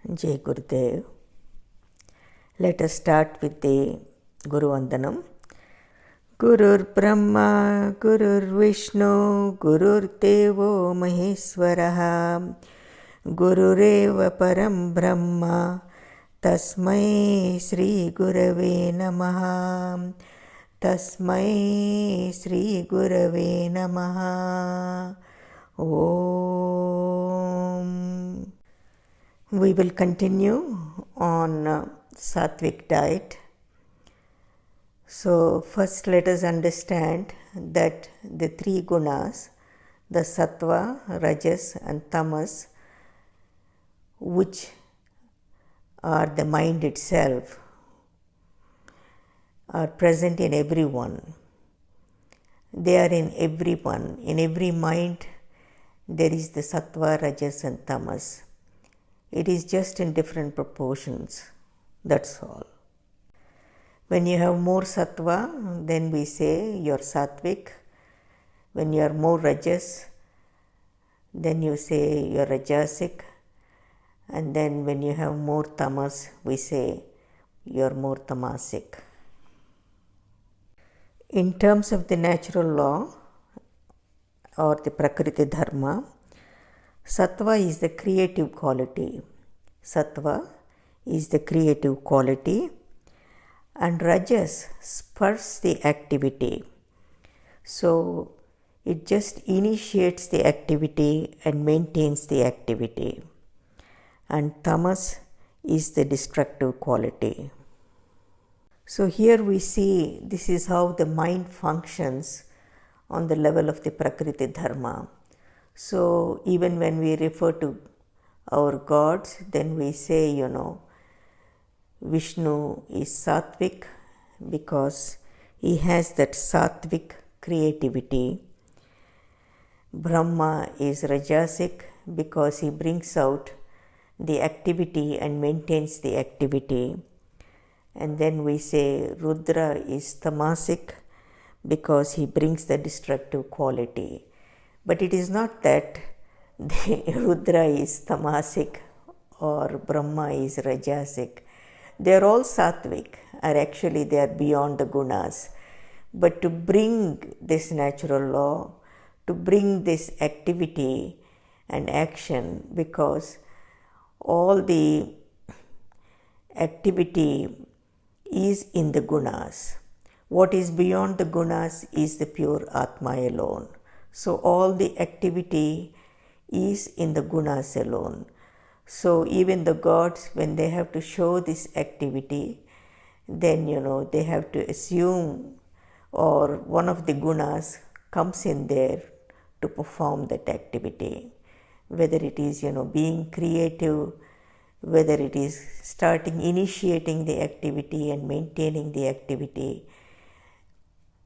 Jai Gurudev. Let us start with the Guru Vandanam. Gurur Brahma, Gurur Vishnu, Gurur Devo Maheswaraha, Gurureva Param Brahma, Tasmai Sri Gurave Namaha, Tasmai Sri Gurave Namaha. Om. We will continue on Satvic diet. So first let us understand that the three gunas, the sattva, rajas and tamas, which are the mind itself, are present in everyone. They are in everyone. In every mind there is the sattva, rajas and tamas. It is just in different proportions. That's all. When you have more sattva, then we say you're sattvic. When you are more rajas, then you say you're rajasic. And then when you have more tamas, we say you're more tamasic. In terms of the natural law or the prakriti dharma, sattva is the creative quality. Sattva is the creative quality, and rajas spurs the activity. So it just initiates the activity and maintains the activity. And tamas is the destructive quality. So here we see this is how the mind functions on the level of the prakriti dharma. So even when we refer to our gods, then we say, Vishnu is Satvic because he has that Satvic creativity. Brahma is Rajasic because he brings out the activity and maintains the activity. And then we say Rudra is Tamasic because he brings the destructive quality. But it is not that the Rudra is Tamasic or Brahma is Rajasic. They are all Satvic, or actually they are beyond the gunas. But to bring this natural law, to bring this activity and action, because all the activity is in the gunas. What is beyond the gunas is the pure Atma alone. So all the activity is in the gunas alone. So even the gods, when they have to show this activity, then they have to assume, or one of the gunas comes in there to perform that activity. Whether it is being creative, whether it is initiating the activity and maintaining the activity,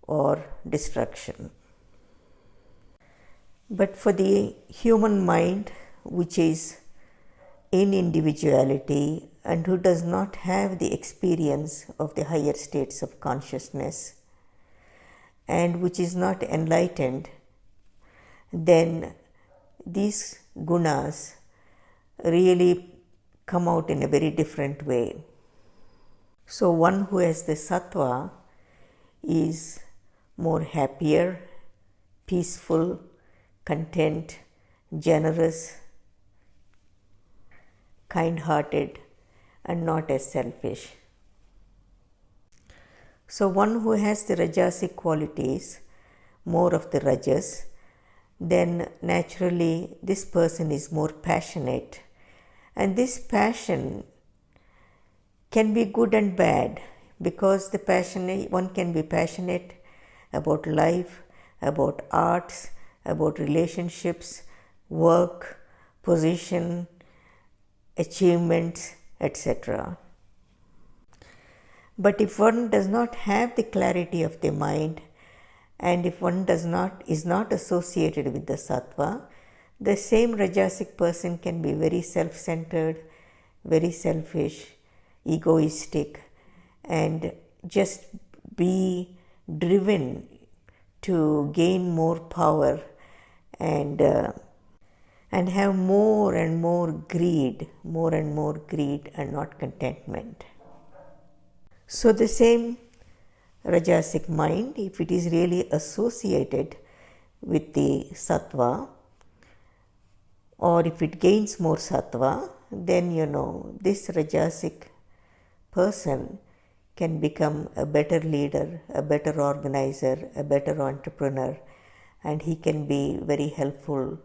or destruction. But for the human mind, which is in individuality and who does not have the experience of the higher states of consciousness and which is not enlightened, then these gunas really come out in a very different way. So one who has the sattva is more happier, peaceful, content, generous, kind-hearted, and not as selfish. So one who has the rajasic qualities, more of the rajas, then naturally this person is more passionate. And this passion can be good and bad, because one can be passionate about life, about arts, about relationships, work, position, achievements, etc. But if one does not have the clarity of the mind, and if one is not associated with the sattva, the same rajasic person can be very self-centered, very selfish, egoistic, and just be driven to gain more power and and have more and more greed and not contentment. So the same Rajasic mind, if it is really associated with the Sattva, or if it gains more Sattva, then this Rajasic person can become a better leader, a better organizer, a better entrepreneur, and he can be very helpful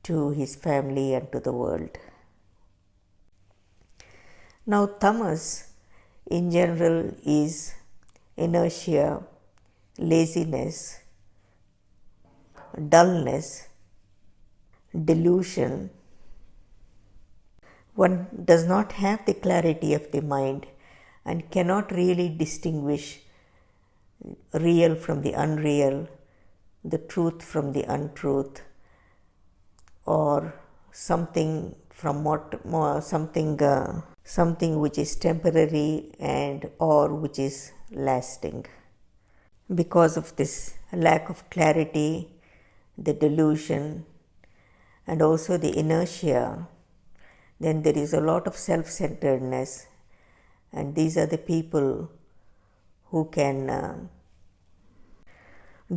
to his family and to the world. Now, tamas in general is inertia, laziness, dullness, delusion. One does not have the clarity of the mind and cannot really distinguish real from the unreal, the truth from the untruth, or something from something which is temporary and or which is lasting. Because of this lack of clarity, the delusion, and also the inertia, then there is a lot of self-centeredness, and these are the people who can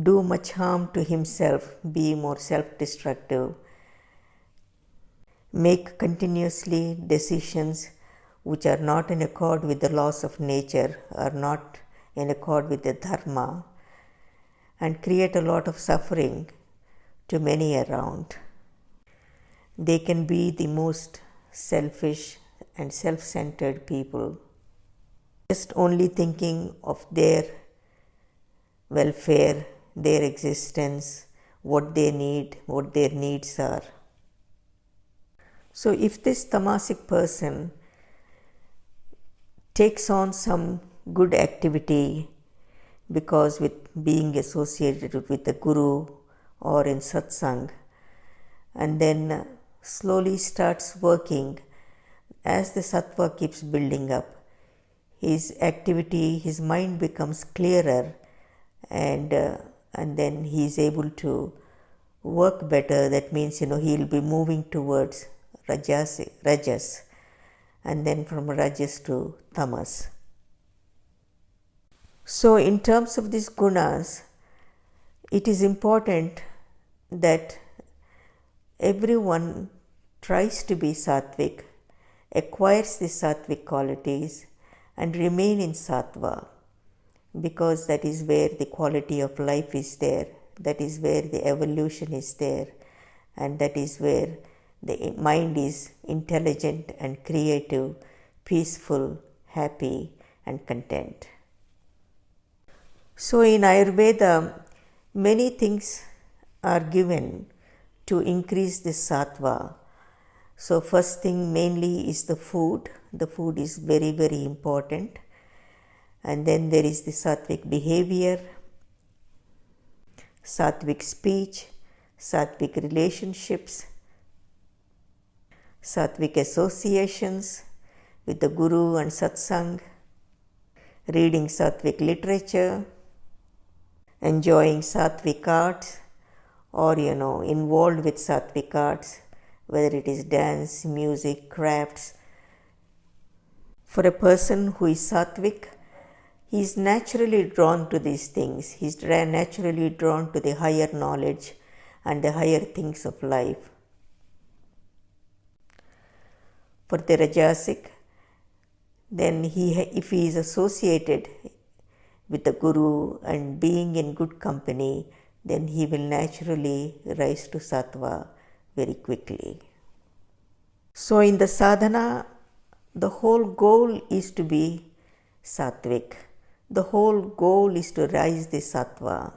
do much harm to himself, be more self-destructive, make continuously decisions which are not in accord with the laws of nature, are not in accord with the dharma, and create a lot of suffering to many around. They can be the most selfish and self-centered people, just only thinking of their welfare, their existence, what they need, what their needs are. So if this tamasic person takes on some good activity, because with being associated with the guru or in satsang, and then slowly starts working, as the sattva keeps building up, his activity, his mind becomes clearer, and then he is able to work better. That means he will be moving towards rajas, and then from rajas to tamas. So in terms of these gunas, it is important that everyone tries to be sattvic, acquires the sattvic qualities, and remain in sattva, because that is where the quality of life is there, that is where the evolution is there, and that is where the mind is intelligent and creative, peaceful, happy, and content. So in Ayurveda, many things are given to increase this sattva. So first thing mainly is the food. The food is very, very important. And then there is the sattvic behavior, sattvic speech, sattvic relationships, sattvic associations with the guru and satsang, reading sattvic literature, enjoying sattvic arts, or involved with sattvic arts, whether it is dance, music, crafts. For a person who is sattvic, he is naturally drawn to these things. He is naturally drawn to the higher knowledge and the higher things of life. For the rajasic, then if he is associated with the guru and being in good company, then he will naturally rise to sattva very quickly. So in the sadhana, the whole goal is to be sattvic. The whole goal is to rise the sattva.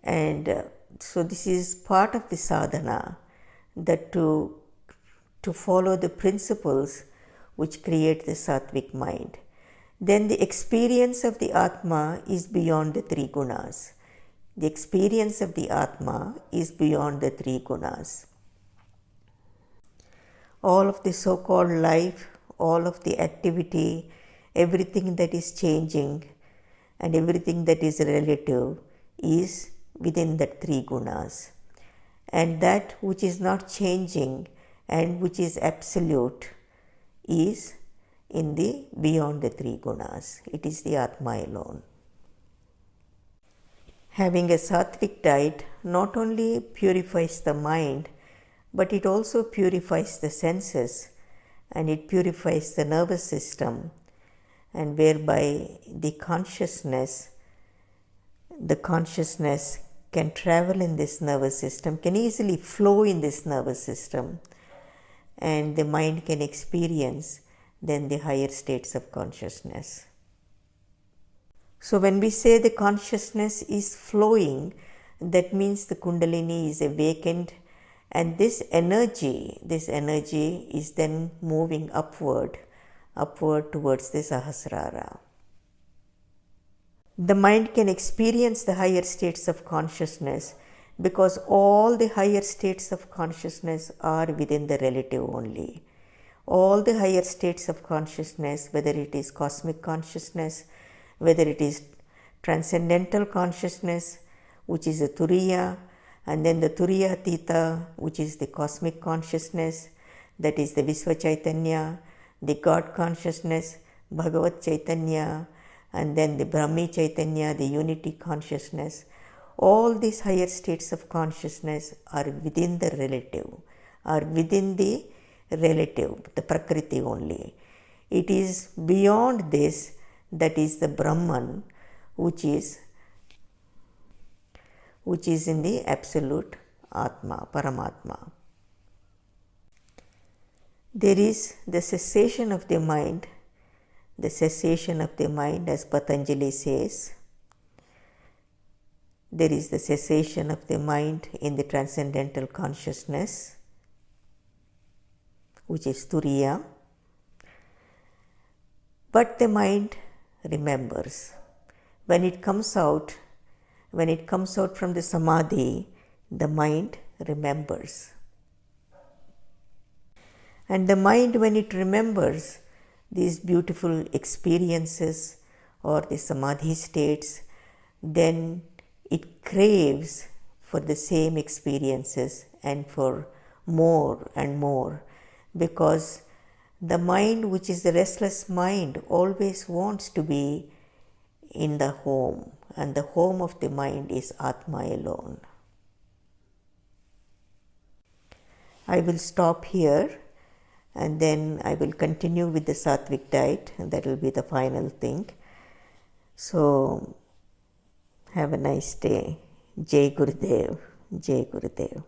And so this is part of the sadhana, that to follow the principles which create the sattvic mind. Then the experience of the Atma is beyond the three gunas. The experience of the Atma is beyond the three gunas. All of the so-called life, all of the activity, everything that is changing and everything that is relative is within the three gunas. and that which is not changing and which is absolute is in the beyond the three gunas. It is the Atma alone. Having a Satvic diet not only purifies the mind, but it also purifies the senses and it purifies the nervous system, and whereby the consciousness can travel in this nervous system, can easily flow in this nervous system, and the mind can experience then the higher states of consciousness. So when we say the consciousness is flowing, that means the Kundalini is awakened, and this energy is then moving upward towards the Sahasrara. The mind can experience the higher states of consciousness because all the higher states of consciousness are within the relative only. All the higher states of consciousness, whether it is cosmic consciousness, whether it is transcendental consciousness, which is a Turiya, and then the Turiya Atita, which is the cosmic consciousness, that is the Visva Chaitanya, the God consciousness, Bhagavat Chaitanya, and then the Brahmi Chaitanya, the unity consciousness. All these higher states of consciousness are within the relative, the Prakriti only. It is beyond this, that is the Brahman, which is in the absolute Atma, Paramatma. There is the cessation of the mind, as Patanjali says. There is the cessation of the mind in the transcendental consciousness, which is Turiya. But the mind remembers. When it comes out from the Samadhi, the mind remembers. And the mind, when it remembers these beautiful experiences or the Samadhi states, then it craves for the same experiences and for more and more, because the mind, which is the restless mind, always wants to be in the home, and the home of the mind is Atma alone. I will stop here, and then I will continue with the Satvic diet, and that will be the final thing. So, have a nice day. Jai Gurudev. Jai Gurudev.